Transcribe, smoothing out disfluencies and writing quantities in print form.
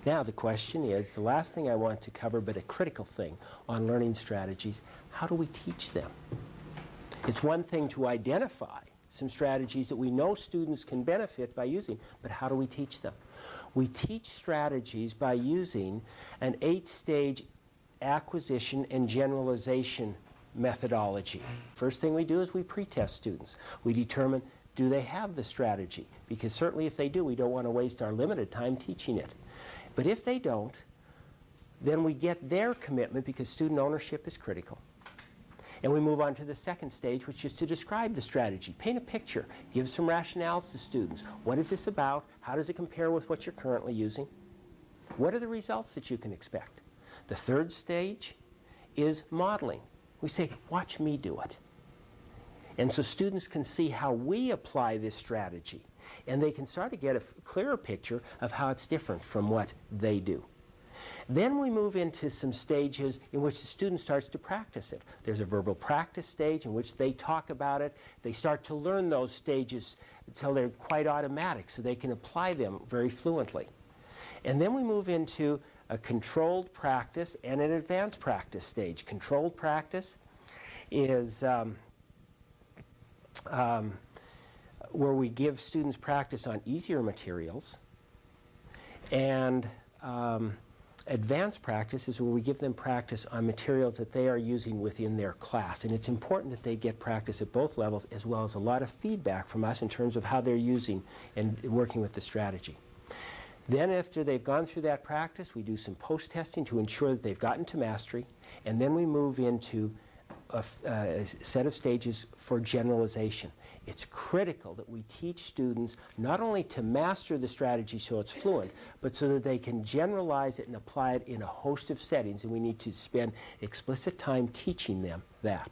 Now the question is, the last thing I want to cover, but a critical thing on learning strategies, how do we teach them? It's one thing to identify some strategies that we know students can benefit by using, but how do we teach them? We teach strategies by using an 8-stage acquisition and generalization methodology. First thing we do is we pre-test students. We determine, do they have the strategy? Because certainly if they do, we don't want to waste our limited time teaching it. But if they don't, then we get their commitment, because student ownership is critical. And we move on to the second stage, which is to describe the strategy. Paint a picture. Give some rationales to students. What is this about? How does it compare with what you're currently using? What are the results that you can expect? The third stage is modeling. We say, watch me do it. And so students can see how we apply this strategy. And they can start to get a clearer picture of how it's different from what they do. Then we move into some stages in which the student starts to practice it. There's a verbal practice stage in which they talk about it. They start to learn those stages until they're quite automatic, so they can apply them very fluently. And then we move into a controlled practice and an advanced practice stage. Controlled practice is where we give students practice on easier materials, and advanced practice is where we give them practice on materials that they are using within their class. And it's important that they get practice at both levels, as well as a lot of feedback from us in terms of how they're using and working with the strategy. Then after they've gone through that practice, we do some post-testing to ensure that they've gotten to mastery, and then we move into a set of stages for generalization. It's critical that we teach students not only to master the strategy so it's fluent, but so that they can generalize it and apply it in a host of settings, and we need to spend explicit time teaching them that.